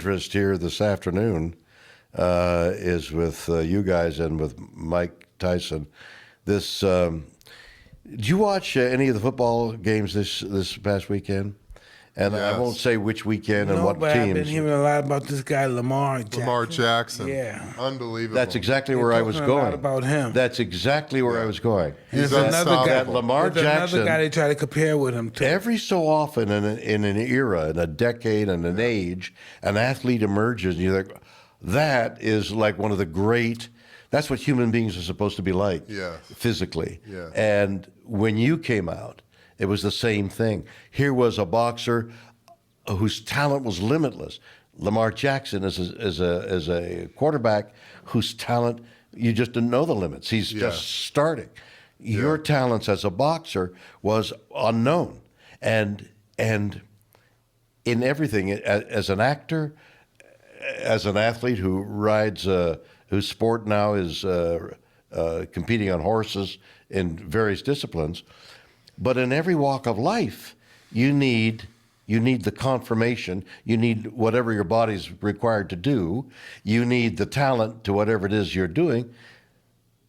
interest here this afternoon is with you guys and with Mike Tyson. Did you watch any of the football games this past weekend? And Yes. I won't say which weekend and No, what but teams. I've been hearing a lot about this guy, Lamar Jackson. Lamar Jackson. Yeah. Unbelievable. That's exactly where I was talking a lot going. about him. That's exactly where I was going. He's There's another guy, unstoppable. Lamar there's Jackson. another guy they try to compare with him too. Every so often in an era, in a decade, and an age, an athlete emerges, and you think, that is like one of the great. That's what human beings are supposed to be like, physically. Yeah. And when you came out, it was the same thing. Here was a boxer whose talent was limitless. Lamar Jackson is a quarterback whose talent, you just didn't know the limits. He's just starting. Your talents as a boxer was unknown, and in everything, as an actor, as an athlete who rides, whose sport now is competing on horses in various disciplines, but in every walk of life, you need the confirmation. You need whatever your body's required to do. You need the talent to whatever it is you're doing.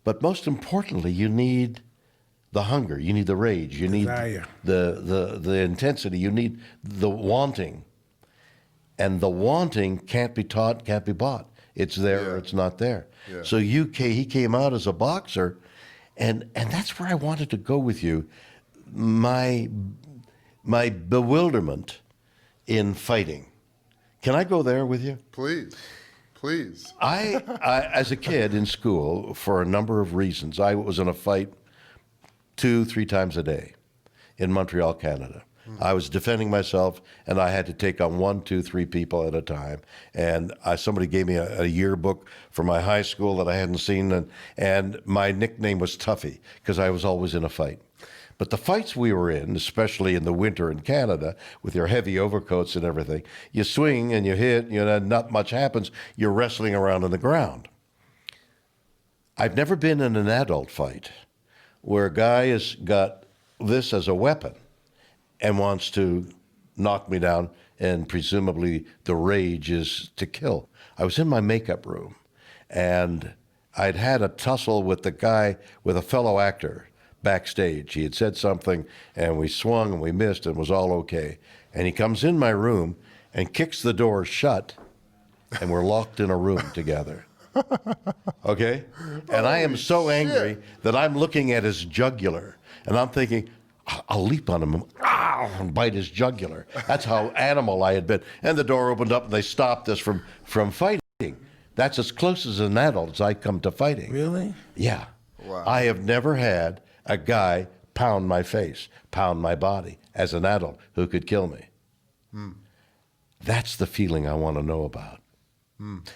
But most importantly, you need the hunger. You need the rage. You Desire. need the intensity. You need the wanting. And the wanting can't be taught, can't be bought. It's there or it's not there. Yeah. So he came out as a boxer, and that's where I wanted to go with you. My bewilderment in fighting. Can I go there with you? Please. I as a kid in school, for a number of reasons, I was in a fight 2-3 times a day in Montreal, Canada. I was defending myself, and I had to take on 1, 2, 3 people at a time. And somebody gave me a yearbook from my high school that I hadn't seen, and my nickname was Tuffy because I was always in a fight. But the fights we were in, especially in the winter in Canada, with your heavy overcoats and everything, you swing and you hit, not much happens. You're wrestling around on the ground. I've never been in an adult fight where a guy has got this as a weapon and wants to knock me down, and presumably the rage is to kill. I was in my makeup room, and I'd had a tussle with a fellow actor backstage. He had said something, and we swung and we missed, and it was all okay. And he comes in my room and kicks the door shut, and we're locked in a room together. Okay? And I am so angry that I'm looking at his jugular, and I'm thinking, I'll leap on him and bite his jugular. That's how animal I had been. And the door opened up, and they stopped us from fighting. That's as close as an adult as I come to fighting. Really? Yeah. Wow. I have never had a guy pound my face, pound my body as an adult who could kill me. That's the feeling I want to know about.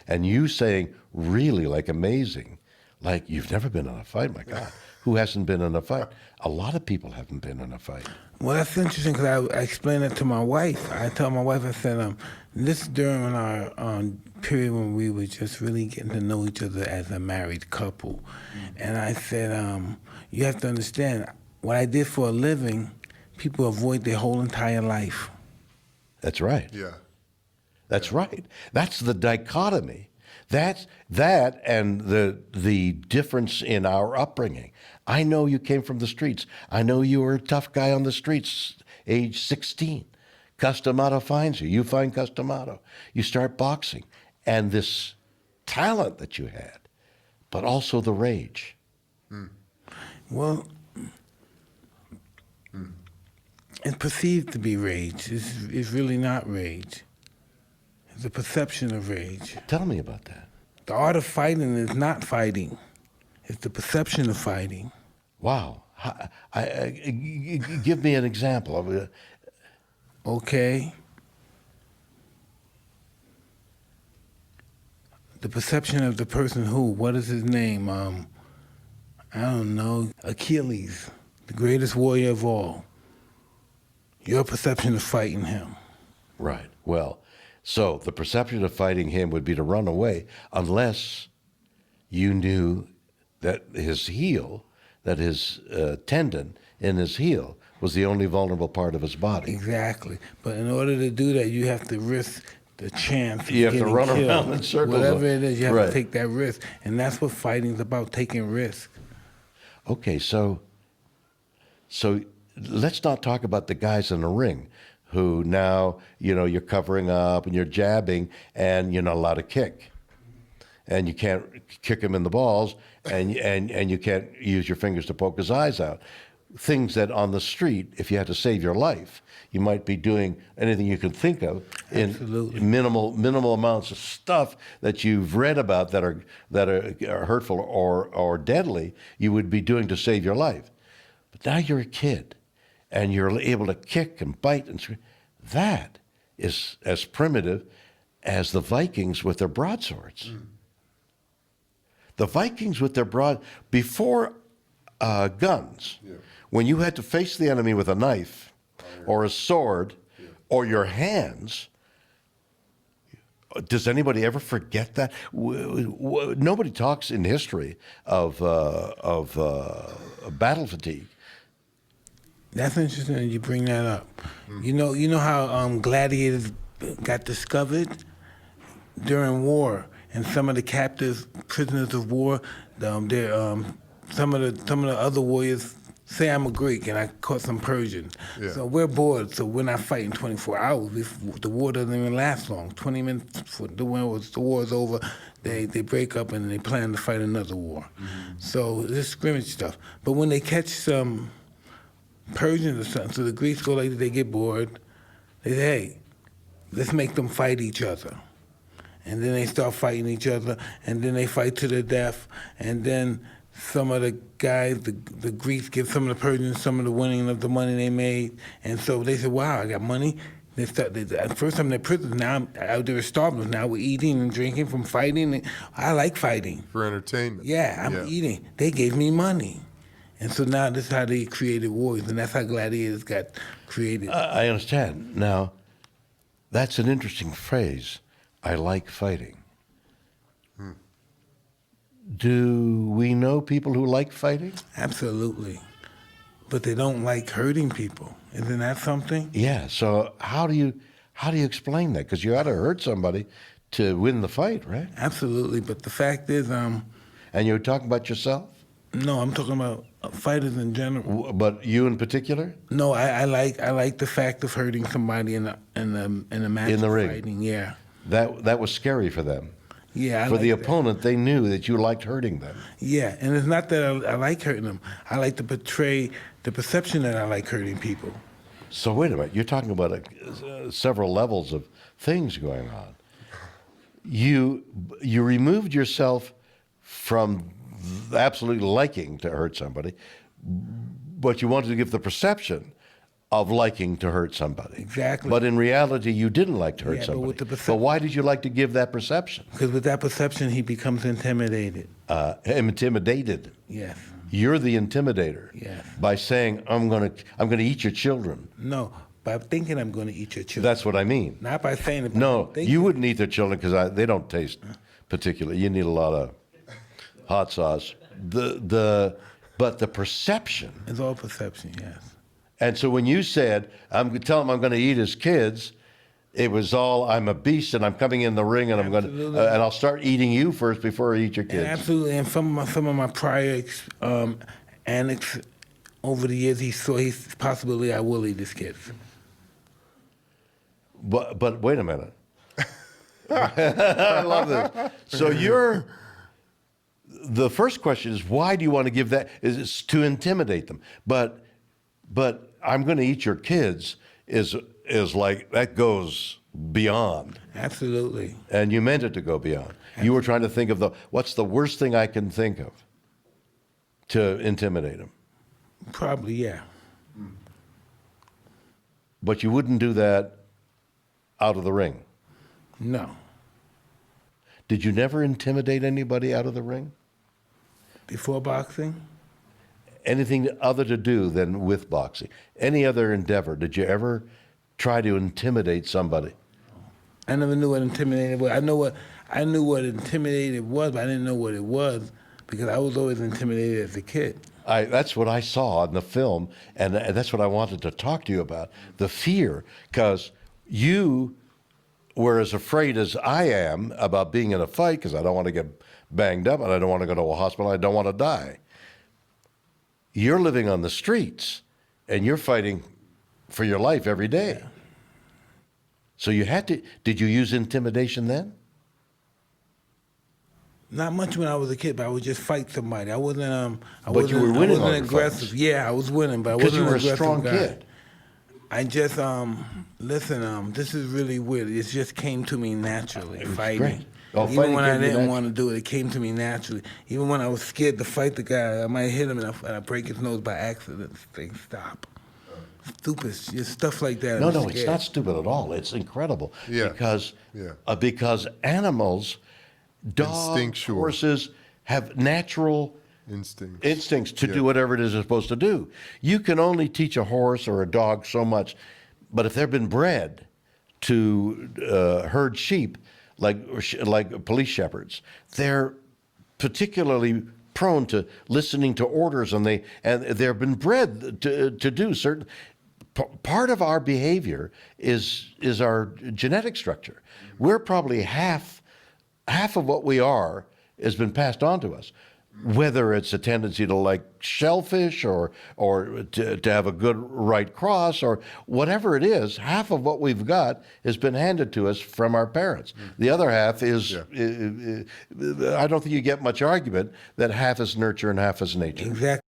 And you saying, really, like amazing, like you've never been in a fight, my God. Who hasn't been in a fight? A lot of people haven't been in a fight. Well, that's interesting because I explained it to my wife. I told my wife, I said, this is during our period when we were just really getting to know each other as a married couple. And I said, you have to understand, what I did for a living, people avoid their whole entire life. That's right. Yeah. That's right. That's the dichotomy. That and the difference in our upbringing. I know you came from the streets. I know you were a tough guy on the streets, age 16. Customato finds you. You find Customato. You start boxing. And this talent that you had, but also the rage. Well, it's perceived to be rage. It's really not rage. It's a perception of rage. Tell me about that. The art of fighting is not fighting. It's the perception of fighting. Wow. Give me an example of it. Okay. The perception of the person who, what is his name? I don't know, Achilles, the greatest warrior of all. Your perception of fighting him. Right. Well, so the perception of fighting him would be to run away unless you knew that his heel, that his tendon in his heel was the only vulnerable part of his body. Exactly. But in order to do that, you have to risk the chance of You have to getting run killed. around in circles. Whatever it is, you have Right. to take that risk. And that's what fighting's about, taking risk. Okay, so let's not talk about the guys in the ring who now, you're covering up and you're jabbing and you're not allowed to kick. And you can't kick him in the balls and you can't use your fingers to poke his eyes out. Things that on the street, if you had to save your life, you might be doing anything you can think of in Absolutely. minimal amounts of stuff that you've read about that are hurtful or deadly, you would be doing to save your life. But now you're a kid and you're able to kick and bite and scream. That is as primitive as the Vikings with their broadswords. The Vikings with their before guns, when you had to face the enemy with a knife or a sword or your hands, does anybody ever forget that? Nobody talks in history of battle fatigue. That's interesting that you bring that up. You know how gladiators got discovered during war, and some of the captives, prisoners of war, some of the other warriors. Say I'm a Greek and I caught some Persian. Yeah. So we're bored, so we're not fighting 24 hours. The war doesn't even last long. 20 minutes for the war's over, they break up and they plan to fight another war. So this scrimmage stuff. But when they catch some Persians or something, so the Greeks go like, they get bored. They say, hey, let's make them fight each other. And then they start fighting each other, and then they fight to the death, and then some of the guys, the Greeks give some of the Persians some of the winning of the money they made, and so they said, wow, I got money. At first time they're prisoners, now they were starving. Now we're eating and drinking from fighting. I like fighting. For entertainment. Yeah, I'm eating. They gave me money. And so now this is how they created wars, and that's how gladiators got created. I understand. Now, that's an interesting phrase. I like fighting. Do we know people who like fighting? Absolutely. But they don't like hurting people. Isn't that something? Yeah. So how do you explain that? Because you got to hurt somebody to win the fight, right? Absolutely. But the fact is, And you're talking about yourself? no, I'm talking about fighters in general. But you in particular? No, I like the fact of hurting somebody in a match. In the ring. Fighting, yeah. That was scary for them. Yeah, I For like the that. opponent, they knew that you liked hurting them. Yeah, and it's not that I like hurting them. I like to portray the perception that I like hurting people. So wait a minute. You're talking about several levels of things going on. You removed yourself from absolutely liking to hurt somebody, but you wanted to give the perception of liking to hurt somebody. Exactly. But in reality, you didn't like to hurt Yeah, but somebody. with the But why did you like to give that perception? Because with that perception, he becomes intimidated. Intimidated. Yes. You're the intimidator. Yes. By saying, I'm gonna eat your children. No, by thinking I'm going to eat your children. That's what I mean. Not by saying it. But No, thinking. you wouldn't eat their children because they don't taste particularly. You need a lot of hot sauce. But the perception. It's all perception, yes. And so when you said, tell him I'm going to eat his kids, it was all, I'm a beast and I'm coming in the ring and I'm going to, Absolutely. and I'll start eating you first before I eat your kids. And absolutely, and some of my prior annex over the years, he's possibly I will eat his kids. But wait a minute. I love this. So the first question is, why do you want to give that? Is to intimidate them. But I'm going to eat your kids is like, that goes beyond. Absolutely. And you meant it to go beyond. You were trying to think of what's the worst thing I can think of to intimidate them. Probably, yeah. But you wouldn't do that out of the ring. No. Did you never intimidate anybody out of the ring? Before boxing? Anything other to do than with boxing? Any other endeavor? Did you ever try to intimidate somebody? I never knew what intimidated was. I knew what intimidated was, but I didn't know what it was because I was always intimidated as a kid. That's what I saw in the film, and that's what I wanted to talk to you about, the fear, because you we're as afraid as I am about being in a fight because I don't want to get banged up and I don't want to go to a hospital. I don't want to die. You're living on the streets and you're fighting for your life every day. Yeah. So you had to, did you use intimidation then? Not much when I was a kid, but I would just fight somebody. I wasn't. But you were winning I all wasn't your aggressive. fights. Yeah, I was winning, but I Because wasn't you were an a aggressive strong guy. kid. I just listen. This is really weird. It just came to me naturally. Fighting. great. Oh, Even fighting when I came to you didn't want to do it, it came to me naturally. Even when I was scared to fight the guy, I might hit him and I break his nose by accident. Things stop. Stupid, just stuff like that. No, I'm no, it's scared. not stupid at all. It's incredible. Yeah. Because animals, dogs, Instinctual. horses, have natural instincts to do whatever it is they're supposed to do. You can only teach a horse or a dog so much, but if they've been bred to herd sheep like police shepherds, they're particularly prone to listening to orders, and they've been bred to do certain. Part of our behavior is our genetic structure. We're probably half of what we are has been passed on to us. Whether it's a tendency to like shellfish or to have a good right cross or whatever it is, half of what we've got has been handed to us from our parents. The other half is, I don't think you get much argument that half is nurture and half is nature. Exactly.